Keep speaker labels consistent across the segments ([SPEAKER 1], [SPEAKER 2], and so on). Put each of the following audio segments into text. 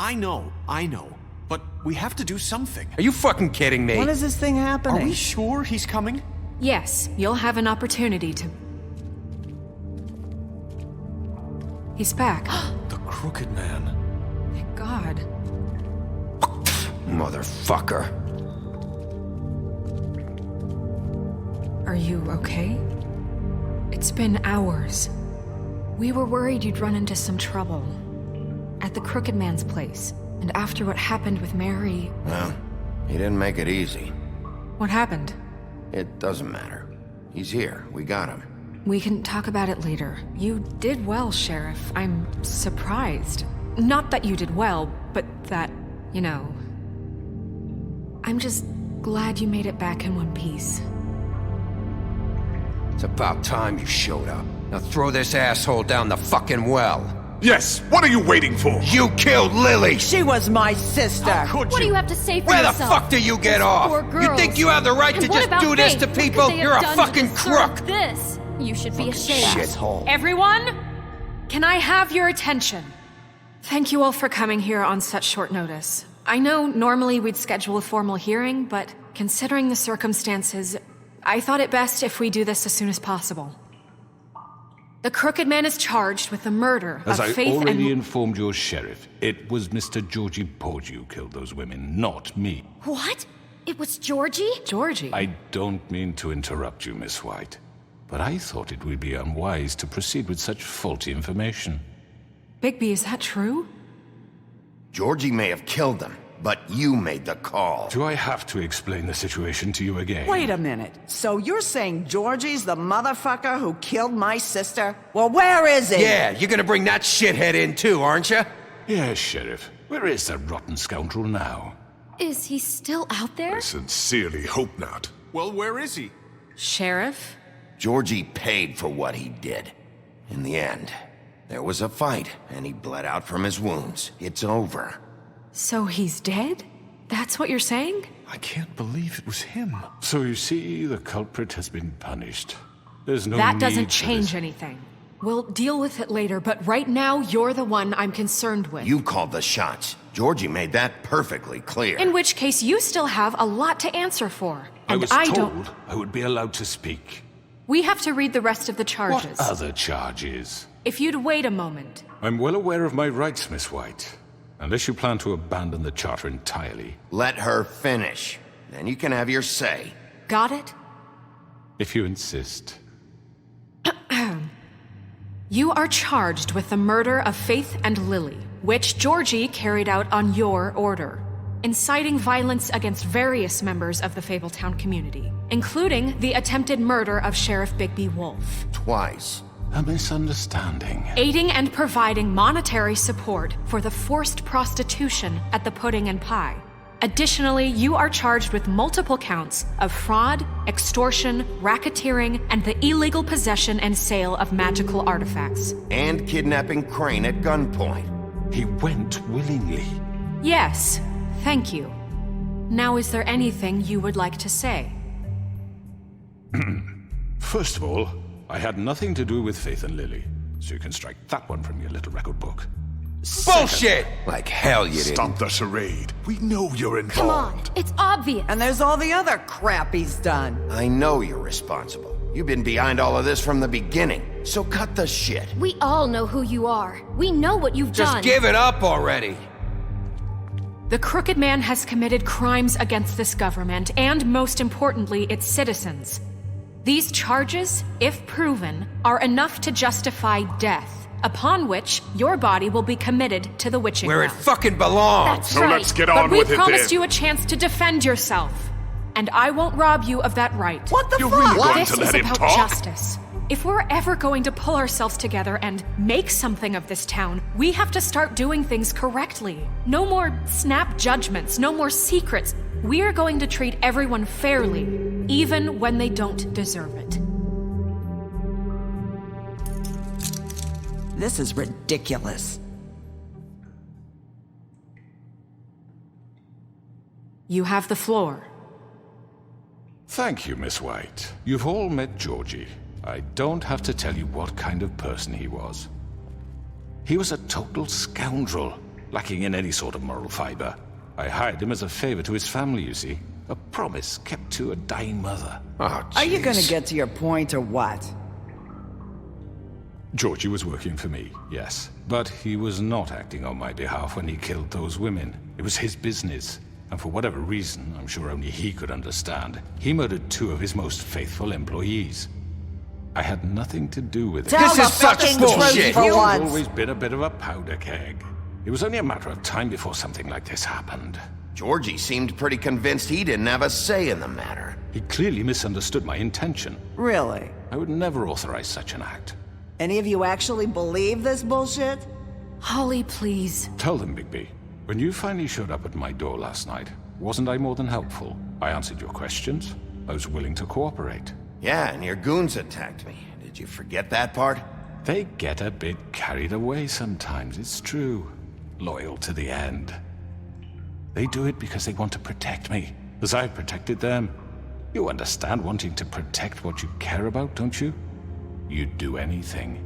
[SPEAKER 1] I know. But we have to do something.
[SPEAKER 2] Are you fucking kidding me?
[SPEAKER 3] When is this thing happening?
[SPEAKER 1] Are we sure he's coming?
[SPEAKER 4] Yes, you'll have an opportunity to... He's back.
[SPEAKER 1] The Crooked Man.
[SPEAKER 4] Thank God.
[SPEAKER 2] Motherfucker.
[SPEAKER 4] Are you okay? It's been hours. We were worried you'd run into some trouble. At the Crooked Man's place. And after what happened with Mary...
[SPEAKER 5] Well, he didn't make it easy.
[SPEAKER 4] What happened?
[SPEAKER 5] It doesn't matter. He's here. We got him.
[SPEAKER 4] We can talk about it later. You did well, Sheriff. I'm surprised. Not that you did well, but that, you know... I'm just glad you made it back in one piece.
[SPEAKER 2] It's about time you showed up. Now throw this asshole down the fucking well.
[SPEAKER 6] Yes, what are you waiting for?
[SPEAKER 2] You killed Lily!
[SPEAKER 3] She was my sister.
[SPEAKER 1] How could
[SPEAKER 7] What do you have to say for
[SPEAKER 2] Where the
[SPEAKER 7] yourself?
[SPEAKER 2] fuck do you get
[SPEAKER 7] Those
[SPEAKER 2] off?
[SPEAKER 7] poor
[SPEAKER 2] You
[SPEAKER 7] girls.
[SPEAKER 2] think you have the right
[SPEAKER 7] And
[SPEAKER 2] to
[SPEAKER 7] what
[SPEAKER 2] just
[SPEAKER 7] about
[SPEAKER 2] do this
[SPEAKER 7] Faith?
[SPEAKER 2] to
[SPEAKER 7] What could
[SPEAKER 2] people?
[SPEAKER 7] they have
[SPEAKER 2] You're a
[SPEAKER 7] done to
[SPEAKER 2] fucking
[SPEAKER 7] deserve
[SPEAKER 2] crook!
[SPEAKER 7] This. You should be ashamed.
[SPEAKER 5] Shithole.
[SPEAKER 4] Everyone, can I have your attention? Thank you all for coming here on such short notice. I know normally we'd schedule a formal hearing, but considering the circumstances, I thought it best if we do this as soon as possible. The Crooked Man is charged with the murder
[SPEAKER 6] As
[SPEAKER 4] of
[SPEAKER 6] I
[SPEAKER 4] Faith
[SPEAKER 6] already
[SPEAKER 4] and...
[SPEAKER 6] informed your sheriff, it was Mr. Georgie Porgy who killed those women, not me.
[SPEAKER 7] What? It was Georgie?
[SPEAKER 4] Georgie?
[SPEAKER 6] I don't mean to interrupt you, Miss White, but I thought it would be unwise to proceed with such faulty information.
[SPEAKER 4] Bigby, is that true?
[SPEAKER 5] Georgie may have killed them, but you made the call.
[SPEAKER 6] Do I have to explain the situation to you again?
[SPEAKER 3] Wait a minute. So you're saying Georgie's the motherfucker who killed my sister? Well, where is he?
[SPEAKER 2] Yeah, you're gonna bring that shithead in too, aren't you?
[SPEAKER 6] Yes, Sheriff. Where is that rotten scoundrel now?
[SPEAKER 7] Is he still out there?
[SPEAKER 8] I sincerely hope not.
[SPEAKER 1] Well, where is he?
[SPEAKER 4] Sheriff?
[SPEAKER 5] Georgie paid for what he did. In the end, there was a fight, and he bled out from his wounds. It's over.
[SPEAKER 4] So he's dead? That's what you're saying?
[SPEAKER 8] I can't believe it was him.
[SPEAKER 6] So you see, the culprit has been punished. There's no
[SPEAKER 4] That
[SPEAKER 6] need
[SPEAKER 4] doesn't
[SPEAKER 6] for
[SPEAKER 4] change
[SPEAKER 6] this.
[SPEAKER 4] anything. We'll deal with it later, but right now, you're the one I'm concerned with.
[SPEAKER 5] You called the shots. Georgie made that perfectly clear.
[SPEAKER 4] In which case, you still have a lot to answer for.
[SPEAKER 6] I
[SPEAKER 4] And
[SPEAKER 6] was
[SPEAKER 4] I
[SPEAKER 6] told
[SPEAKER 4] don't...
[SPEAKER 6] I would be allowed to speak.
[SPEAKER 4] We have to read the rest of the charges.
[SPEAKER 6] What other charges?
[SPEAKER 4] If you'd wait a moment.
[SPEAKER 6] I'm well aware of my rights, Miss White. Unless you plan to abandon the charter entirely.
[SPEAKER 5] Let her finish. Then you can have your say.
[SPEAKER 4] Got it?
[SPEAKER 6] If you insist.
[SPEAKER 4] You are charged with the murder of Faith and Lily, which Georgie carried out on your order, inciting violence against various members of the Fabletown community, including the attempted murder of Sheriff Bigby Wolf.
[SPEAKER 5] Twice.
[SPEAKER 6] A misunderstanding.
[SPEAKER 4] Aiding and providing monetary support for the forced prostitution at the Pudding and Pie. Additionally, you are charged with multiple counts of fraud, extortion, racketeering, and the illegal possession and sale of magical artifacts.
[SPEAKER 5] And kidnapping Crane at gunpoint.
[SPEAKER 6] He went willingly.
[SPEAKER 4] Yes, thank you. Now, is there anything you would like to say?
[SPEAKER 6] First of all, I had nothing to do with Faith and Lily, so you can strike that one from your little record book.
[SPEAKER 2] Bullshit! Like hell you didn't.
[SPEAKER 8] Stop the charade. We know you're involved.
[SPEAKER 7] Come on, it's obvious.
[SPEAKER 3] And there's all the other crap he's done.
[SPEAKER 5] I know you're responsible. You've been behind all of this from the beginning. So cut the shit.
[SPEAKER 7] We all know who you are. We know what you've
[SPEAKER 2] Just
[SPEAKER 7] done.
[SPEAKER 2] give it up already.
[SPEAKER 4] The Crooked Man has committed crimes against this government and, most importantly, its citizens. These charges, if proven, are enough to justify death, upon which your body will be committed to the witching
[SPEAKER 2] Where it
[SPEAKER 4] well.
[SPEAKER 2] fucking belongs.
[SPEAKER 7] That's
[SPEAKER 8] So
[SPEAKER 7] right.
[SPEAKER 8] let's get
[SPEAKER 4] But
[SPEAKER 8] on
[SPEAKER 4] we
[SPEAKER 8] with it
[SPEAKER 4] promised
[SPEAKER 8] then.
[SPEAKER 4] you a chance to defend yourself, and I won't rob you of that right.
[SPEAKER 3] What the
[SPEAKER 8] You're
[SPEAKER 3] fuck?
[SPEAKER 8] really going
[SPEAKER 4] This
[SPEAKER 8] to
[SPEAKER 4] is
[SPEAKER 8] let him
[SPEAKER 4] about
[SPEAKER 8] talk?
[SPEAKER 4] justice. If we're ever going to pull ourselves together and make something of this town, we have to start doing things correctly. No more snap judgments, no more secrets. We are going to treat everyone fairly, even when they don't deserve it.
[SPEAKER 3] This is ridiculous.
[SPEAKER 4] You have the floor.
[SPEAKER 6] Thank you, Miss White. You've all met Georgie. I don't have to tell you what kind of person he was. He was a total scoundrel, lacking in any sort of moral fiber. I hired him as a favor to his family, you see. A promise kept to a dying mother.
[SPEAKER 2] Oh,
[SPEAKER 3] Are you gonna
[SPEAKER 2] jeez.
[SPEAKER 3] get to your point or what?
[SPEAKER 6] Georgie was working for me, yes. But he was not acting on my behalf when he killed those women. It was his business. And for whatever reason, I'm sure only he could understand, he murdered 2 of his most faithful employees. I had nothing to do with it.
[SPEAKER 3] Tell
[SPEAKER 2] This
[SPEAKER 3] the
[SPEAKER 2] is such
[SPEAKER 3] fucking
[SPEAKER 2] bullshit.
[SPEAKER 3] truth for
[SPEAKER 6] Georgie's
[SPEAKER 3] once.
[SPEAKER 6] always been a bit of a powder keg. It was only a matter of time before something like this happened.
[SPEAKER 5] Georgie seemed pretty convinced he didn't have a say in the matter.
[SPEAKER 6] He clearly misunderstood my intention.
[SPEAKER 3] Really?
[SPEAKER 6] I would never authorize such an act.
[SPEAKER 3] Any of you actually believe this bullshit?
[SPEAKER 4] Holly, please.
[SPEAKER 6] Tell them, Bigby. When you finally showed up at my door last night, wasn't I more than helpful? I answered your questions. I was willing to cooperate.
[SPEAKER 5] Yeah, and your goons attacked me. Did you forget that part?
[SPEAKER 6] They get a bit carried away sometimes, it's true. Loyal to the end. They do it because they want to protect me, as I've protected them. You understand wanting to protect what you care about, don't you? You'd do anything.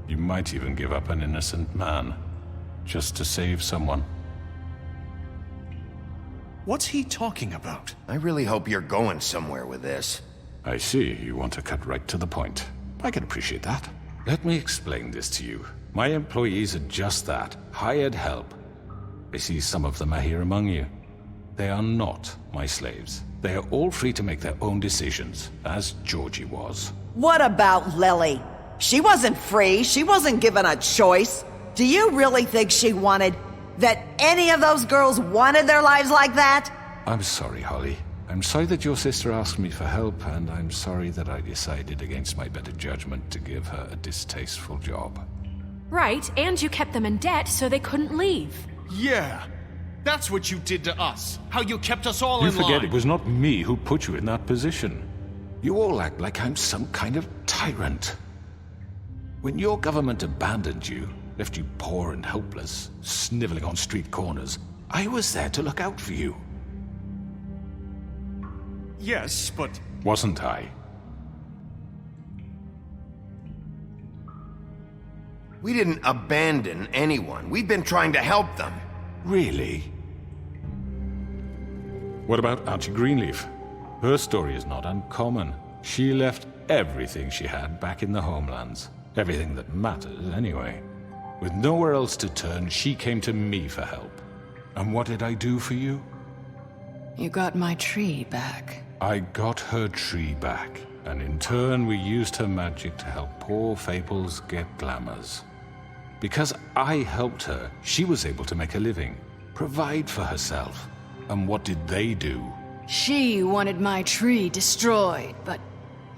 [SPEAKER 6] You might even give up an innocent man, just to save someone.
[SPEAKER 1] What's he talking about?
[SPEAKER 5] I really hope you're going somewhere with this.
[SPEAKER 6] I see, you want to cut right to the point. I can appreciate that. Let me explain this to you. My employees are just that, hired help. I see some of them are here among you. They are not my slaves. They are all free to make their own decisions, as Georgie was.
[SPEAKER 3] What about Lily? She wasn't free. She wasn't given a choice. Do you really think she wanted... that any of those girls wanted their lives like that?
[SPEAKER 6] I'm sorry, Holly. I'm sorry that your sister asked me for help, and I'm sorry that I decided against my better judgment to give her a distasteful job.
[SPEAKER 4] Right, and you kept them in debt so they couldn't leave.
[SPEAKER 1] Yeah. That's what you did to us. How you kept us all
[SPEAKER 6] You
[SPEAKER 1] in line.
[SPEAKER 6] forget it was not me who put you in that position. You all act like I'm some kind of tyrant. When your government abandoned you, left you poor and helpless, sniveling on street corners, I was there to look out for you.
[SPEAKER 1] Yes, but...
[SPEAKER 6] Wasn't I?
[SPEAKER 5] We didn't abandon anyone. We've been trying to help them.
[SPEAKER 6] Really? What about Auntie Greenleaf? Her story is not uncommon. She left everything she had back in the homelands. Everything that matters, anyway. With nowhere else to turn, she came to me for help. And what did I do for you?
[SPEAKER 9] You got my tree back.
[SPEAKER 6] I got her tree back, and in turn we used her magic to help poor Fables get glamours. Because I helped her, she was able to make a living, provide for herself. And what did they do?
[SPEAKER 9] She wanted my tree destroyed, but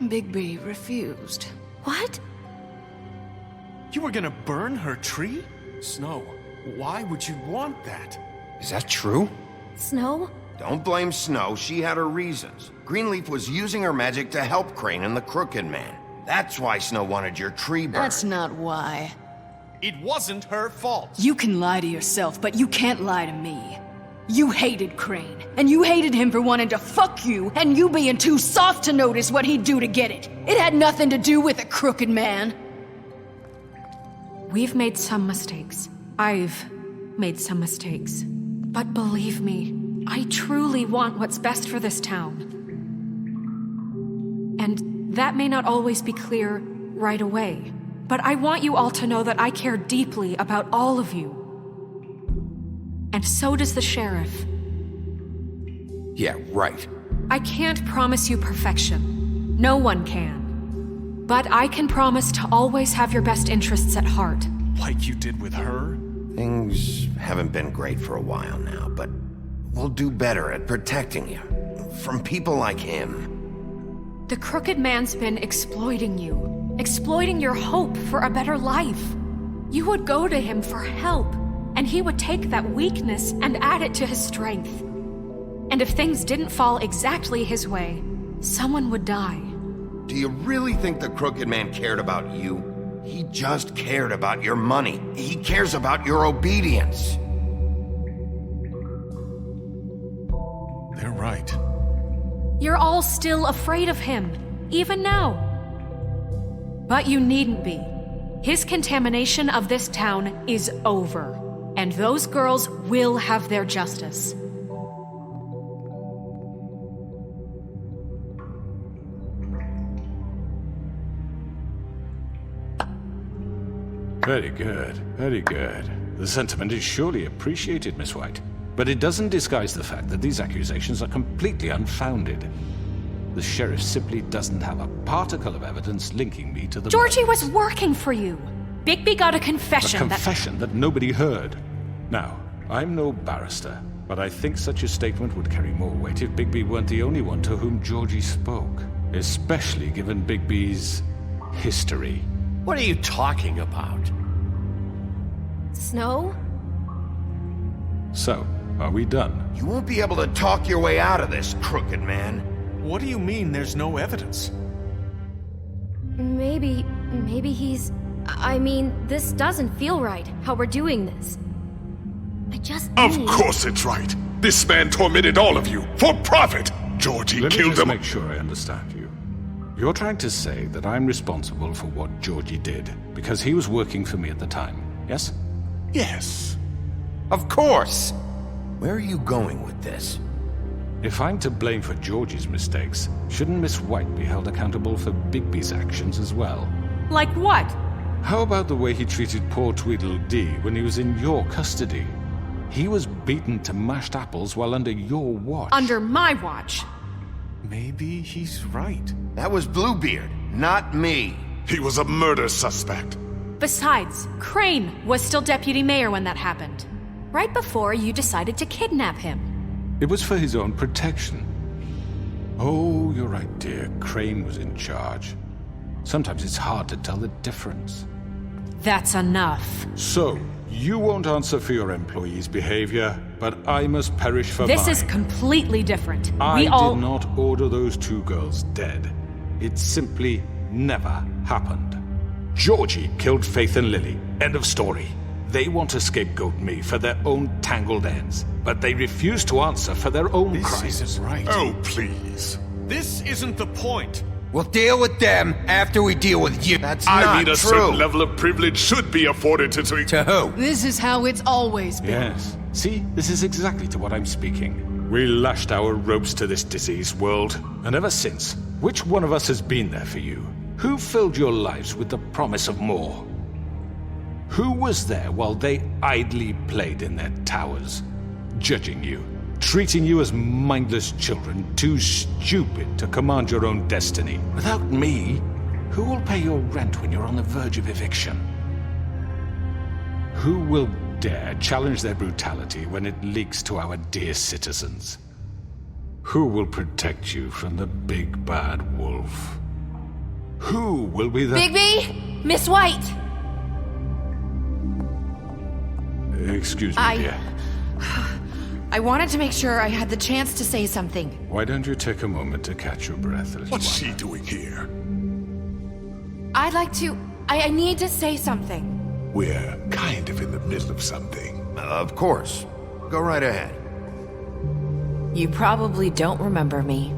[SPEAKER 9] Bigby refused.
[SPEAKER 7] What?
[SPEAKER 1] You were gonna burn her tree? Snow, why would you want that?
[SPEAKER 2] Is that true?
[SPEAKER 7] Snow?
[SPEAKER 5] Don't blame Snow, she had her reasons. Greenleaf was using her magic to help Crane and the Crooked Man. That's why Snow wanted your tree burned.
[SPEAKER 9] That's not why.
[SPEAKER 1] It wasn't her fault.
[SPEAKER 9] You can lie to yourself, but you can't lie to me. You hated Crane, and you hated him for wanting to fuck you, and you being too soft to notice what he'd do to get it. It had nothing to do with the Crooked Man.
[SPEAKER 4] We've made some mistakes. I've made some mistakes. But believe me, I truly want what's best for this town. And that may not always be clear right away. But I want you all to know that I care deeply about all of you. And so does the sheriff.
[SPEAKER 2] Yeah, right.
[SPEAKER 4] I can't promise you perfection. No one can. But I can promise to always have your best interests at heart.
[SPEAKER 1] Like you did with her?
[SPEAKER 5] Things haven't been great for a while now, but we'll do better at protecting you. From people like him.
[SPEAKER 4] The Crooked Man's been exploiting you. Exploiting your hope for a better life. You would go to him for help, and he would take that weakness and add it to his strength. And if things didn't fall exactly his way, someone would die.
[SPEAKER 5] Do you really think the Crooked Man cared about you? He just cared about your money. He cares about your obedience.
[SPEAKER 1] They're right.
[SPEAKER 4] You're all still afraid of him, even now. But you needn't be. His contamination of this town is over. And And those girls will have their justice.
[SPEAKER 6] Very good, very good. The sentiment is surely appreciated, Miss White. But it doesn't disguise the fact that these accusations are completely unfounded. The sheriff simply doesn't have a particle of evidence linking me to the
[SPEAKER 4] Georgie
[SPEAKER 6] murders.
[SPEAKER 4] was working for you. Bigby got a confession
[SPEAKER 6] A confession that nobody heard. Now, I'm no barrister, but I think such a statement would carry more weight if Bigby weren't the only one to whom Georgie spoke. Especially given Bigby's history.
[SPEAKER 1] What are you talking about?
[SPEAKER 7] Snow?
[SPEAKER 6] So, are we done?
[SPEAKER 5] You won't be able to talk your way out of this, crooked man.
[SPEAKER 1] What do you mean there's no evidence?
[SPEAKER 7] Maybe he's... I mean, this doesn't feel right, how we're doing this. I just
[SPEAKER 8] Of
[SPEAKER 7] need...
[SPEAKER 8] course it's right. This man tormented all of you for profit. Georgie
[SPEAKER 6] Let me
[SPEAKER 8] killed
[SPEAKER 6] just
[SPEAKER 8] him.
[SPEAKER 6] make sure I understand you. You're trying to say that I'm responsible for what Georgie did because he was working for me at the time, yes?
[SPEAKER 8] Yes.
[SPEAKER 5] Of course. Where are you going with this?
[SPEAKER 6] If I'm to blame for Georgie's mistakes, shouldn't Miss White be held accountable for Bigby's actions as well?
[SPEAKER 4] Like what?
[SPEAKER 6] How about the way he treated poor Tweedledee when he was in your custody? He was beaten to mashed apples while under your watch.
[SPEAKER 4] Under my watch.
[SPEAKER 1] Maybe he's right.
[SPEAKER 5] That was Bluebeard, not me.
[SPEAKER 8] He was a murder suspect.
[SPEAKER 4] Besides, Crane was still deputy mayor when that happened. Right before you decided to kidnap him.
[SPEAKER 6] It was for his own protection. Oh, you're right, dear. Crane was in charge. Sometimes it's hard to tell the difference.
[SPEAKER 4] That's enough.
[SPEAKER 6] So, you won't answer for your employees' behavior, but I must perish for mine.
[SPEAKER 4] This is completely different.
[SPEAKER 6] I
[SPEAKER 4] We all...
[SPEAKER 6] did not order those two girls dead. It simply never happened. Georgie killed Faith and Lily. End of story. They want to scapegoat me for their own tangled ends, but they refuse to answer for their own
[SPEAKER 1] This
[SPEAKER 6] crimes.
[SPEAKER 1] isn't right.
[SPEAKER 8] Oh, please.
[SPEAKER 1] This isn't the point.
[SPEAKER 2] We'll deal with them after we deal with you.
[SPEAKER 5] That's
[SPEAKER 8] I
[SPEAKER 5] not
[SPEAKER 8] mean, a
[SPEAKER 5] true.
[SPEAKER 8] certain level of privilege should be afforded to...
[SPEAKER 2] To who?
[SPEAKER 9] This is how it's always been.
[SPEAKER 6] Yes. See, this is exactly to what I'm speaking. We lashed our ropes to this diseased world, and ever since, which one of us has been there for you? Who filled your lives with the promise of more? Who was there while they idly played in their towers, judging you, treating you as mindless children, too stupid to command your own destiny? Without me, who will pay your rent when you're on the verge of eviction? Who will dare challenge their brutality when it leaks to our dear citizens? Who will protect you from the big bad wolf? Who will be the...
[SPEAKER 7] Bigby! Miss White!
[SPEAKER 6] Excuse me, dear.
[SPEAKER 10] I wanted to make sure I had the chance to say something.
[SPEAKER 6] Why don't you take a moment to catch your breath, little
[SPEAKER 8] What's
[SPEAKER 6] one?
[SPEAKER 8] she doing here?
[SPEAKER 10] I'd like to... I need to say something.
[SPEAKER 8] We're kind of in the middle of something.
[SPEAKER 5] Of course. Go right ahead.
[SPEAKER 10] You probably don't remember me.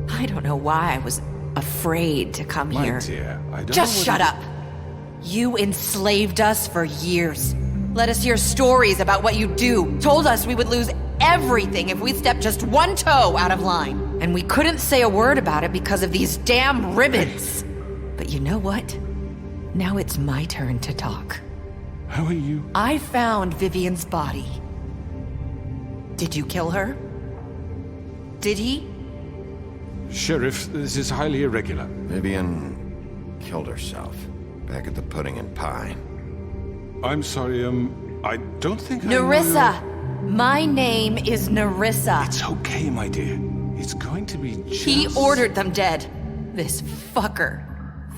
[SPEAKER 10] I don't know why I was afraid to come
[SPEAKER 6] My
[SPEAKER 10] here.
[SPEAKER 6] dear, I don't
[SPEAKER 10] Just
[SPEAKER 6] know what
[SPEAKER 10] shut
[SPEAKER 6] you-
[SPEAKER 10] up. You enslaved us for years. Let us hear stories about what you do. Told us we would lose everything if we stepped just one toe out of line. And we couldn't say a word about it because of these damn ribbons. But you know what? Now it's my turn to talk.
[SPEAKER 6] How are you?
[SPEAKER 10] I found Vivian's body. Did you kill her? Did he?
[SPEAKER 6] Sheriff, this is highly irregular.
[SPEAKER 5] Vivian killed herself back at the Pudding and Pie.
[SPEAKER 6] I'm sorry, I don't think I know-
[SPEAKER 10] Nerissa! My name is Nerissa.
[SPEAKER 6] It's okay, my dear. It's going to be just...
[SPEAKER 10] He ordered them dead. This fucker.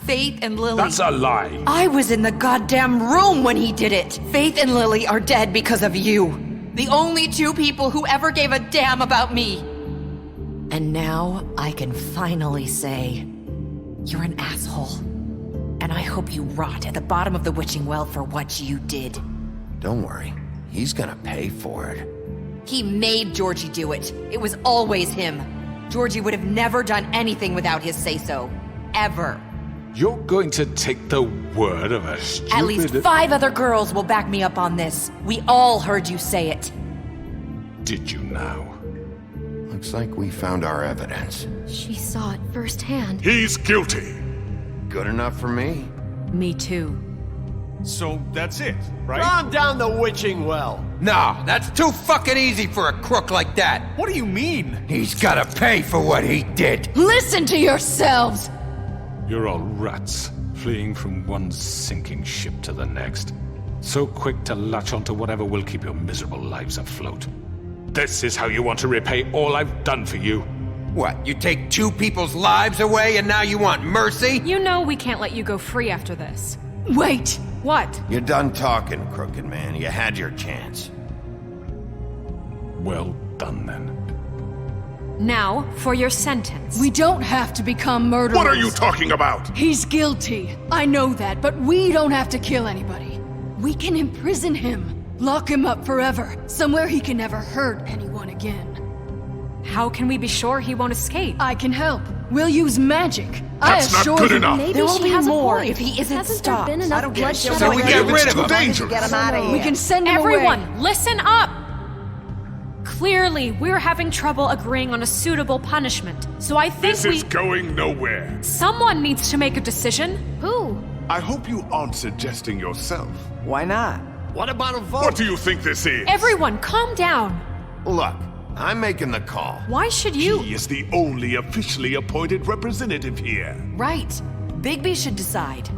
[SPEAKER 10] Faith and Lily.
[SPEAKER 6] That's a lie!
[SPEAKER 10] I was in the goddamn room when he did it. Faith and Lily are dead because of you. The only two people who ever gave a damn about me. And now I can finally say, you're an asshole. And I hope you rot at the bottom of the witching well for what you did.
[SPEAKER 5] Don't worry. He's gonna pay for it.
[SPEAKER 10] He made Georgie do it. It was always him. Georgie would have never done anything without his say-so. Ever.
[SPEAKER 6] You're going to take the word of a stupid...
[SPEAKER 10] At least 5 other girls will back me up on this. We all heard you say it.
[SPEAKER 6] Did you now?
[SPEAKER 5] Looks like we found our evidence.
[SPEAKER 7] She saw it firsthand.
[SPEAKER 8] He's guilty.
[SPEAKER 5] Good enough for me?
[SPEAKER 4] Me too.
[SPEAKER 1] So that's it, right?
[SPEAKER 11] Calm down the witching well.
[SPEAKER 2] No, that's too fucking easy for a crook like that.
[SPEAKER 1] What do you mean?
[SPEAKER 2] He's gotta pay for what he did.
[SPEAKER 9] Listen to yourselves!
[SPEAKER 6] You're all rats, fleeing from one sinking ship to the next. So quick to latch onto whatever will keep your miserable lives afloat. This is how you want to repay all I've done for you?
[SPEAKER 2] What, you take 2 people's lives away and now you want mercy?
[SPEAKER 4] You know we can't let you go free after this.
[SPEAKER 9] Wait!
[SPEAKER 4] What?
[SPEAKER 5] You're done talking, crooked man. You had your chance.
[SPEAKER 6] Well done, then.
[SPEAKER 4] Now, for your sentence.
[SPEAKER 9] We don't have to become murderers.
[SPEAKER 8] What are you talking about?
[SPEAKER 9] He's guilty. I know that, but we don't have to kill anybody. We can imprison him. Lock him up forever. Somewhere he can never hurt anyone again.
[SPEAKER 4] How can we be sure he won't escape?
[SPEAKER 9] I can help. We'll use magic.
[SPEAKER 8] That's
[SPEAKER 9] I
[SPEAKER 8] not
[SPEAKER 9] assure
[SPEAKER 8] good
[SPEAKER 9] you.
[SPEAKER 8] enough.
[SPEAKER 7] Maybe
[SPEAKER 10] There will
[SPEAKER 7] she
[SPEAKER 10] be
[SPEAKER 7] has
[SPEAKER 10] more
[SPEAKER 7] a point.
[SPEAKER 10] if he isn't
[SPEAKER 7] Hasn't
[SPEAKER 10] stopped.
[SPEAKER 7] there been
[SPEAKER 3] I
[SPEAKER 7] enough
[SPEAKER 3] don't give a
[SPEAKER 7] bloodshed
[SPEAKER 3] shit
[SPEAKER 2] So
[SPEAKER 3] what
[SPEAKER 2] we
[SPEAKER 3] you
[SPEAKER 2] get
[SPEAKER 3] do.
[SPEAKER 2] rid of him.
[SPEAKER 8] Too dangerous.
[SPEAKER 3] Get him out of here.
[SPEAKER 9] We can send him away.
[SPEAKER 4] Everyone, listen up! Clearly, we're having trouble agreeing on a suitable punishment, so I think
[SPEAKER 8] This is going nowhere.
[SPEAKER 4] Someone needs to make a decision.
[SPEAKER 7] Who?
[SPEAKER 8] I hope you aren't suggesting yourself.
[SPEAKER 3] Why not?
[SPEAKER 11] What about a vote?
[SPEAKER 8] What do you think this is?
[SPEAKER 4] Everyone, calm down.
[SPEAKER 5] Look, I'm making the call.
[SPEAKER 4] Why should you?
[SPEAKER 8] He is the only officially appointed representative here.
[SPEAKER 10] Right. Bigby should decide.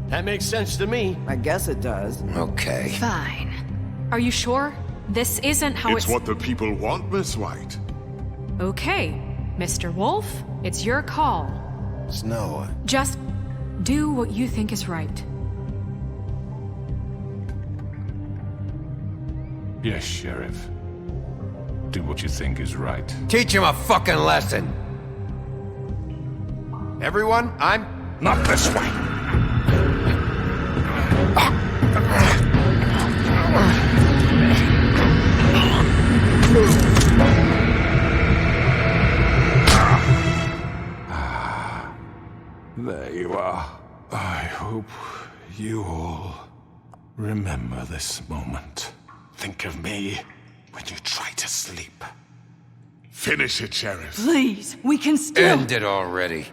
[SPEAKER 11] That makes sense to me.
[SPEAKER 3] I guess it does.
[SPEAKER 2] Okay.
[SPEAKER 9] Fine.
[SPEAKER 4] Are you sure? This isn't how
[SPEAKER 8] It's what the people want, Miss White.
[SPEAKER 4] Okay, Mr. Wolf, it's your call.
[SPEAKER 5] Snow,
[SPEAKER 4] Just do what you think is right.
[SPEAKER 6] Yes, Sheriff. Do what you think is right.
[SPEAKER 2] Teach him a fucking lesson.
[SPEAKER 5] everyone, I'm...
[SPEAKER 6] Not this way! There you are. I hope you all remember this moment. Think of me when you try to sleep.
[SPEAKER 8] Finish it, Sheriff.
[SPEAKER 9] Please, we can still...
[SPEAKER 2] End it already.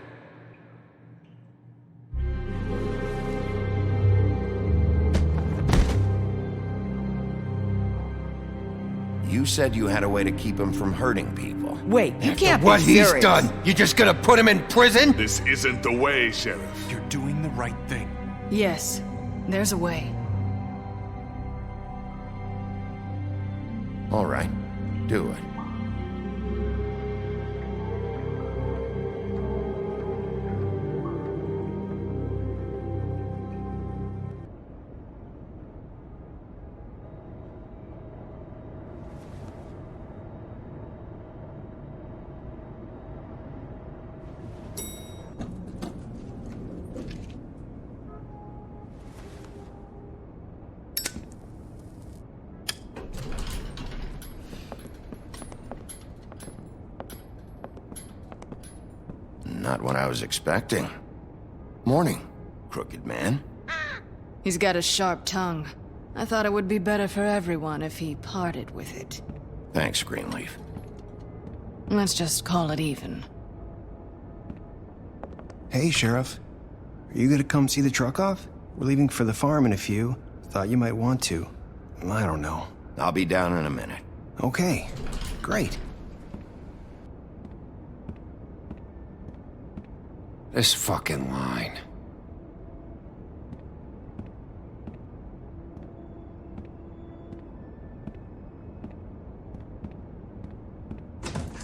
[SPEAKER 5] You said you had a way to keep him from hurting people.
[SPEAKER 3] Wait, you can't
[SPEAKER 2] What
[SPEAKER 3] be
[SPEAKER 2] he's
[SPEAKER 3] serious.
[SPEAKER 2] done, you just gonna put him in prison?
[SPEAKER 8] This isn't the way, Sheriff.
[SPEAKER 1] You're doing the right thing.
[SPEAKER 9] Yes, there's a way.
[SPEAKER 5] All right, do it. Not what I was expecting. Morning, crooked man.
[SPEAKER 9] He's got a sharp tongue. I thought it would be better for everyone if he parted with it.
[SPEAKER 5] Thanks, Greenleaf.
[SPEAKER 9] Let's just call it even.
[SPEAKER 12] Hey, Sheriff. Are you gonna come see the truck off? We're leaving for the farm in a few. Thought you might want to. I don't know.
[SPEAKER 5] I'll be down in a minute.
[SPEAKER 12] Okay, great.
[SPEAKER 2] This fucking line.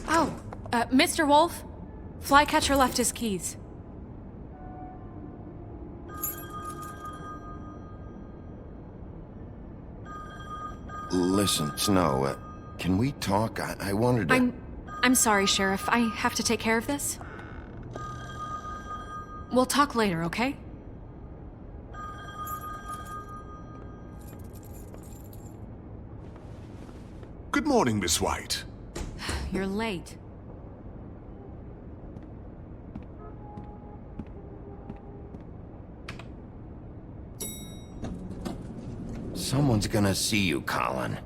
[SPEAKER 4] Oh, Mr. Wolf, Flycatcher left his keys.
[SPEAKER 5] Listen, Snow, can we talk? I wanted to...
[SPEAKER 4] I'm sorry, Sheriff. I have to take care of this. We'll talk later, okay?
[SPEAKER 8] Good morning, Miss White.
[SPEAKER 4] You're late.
[SPEAKER 5] Someone's gonna see you, Colin.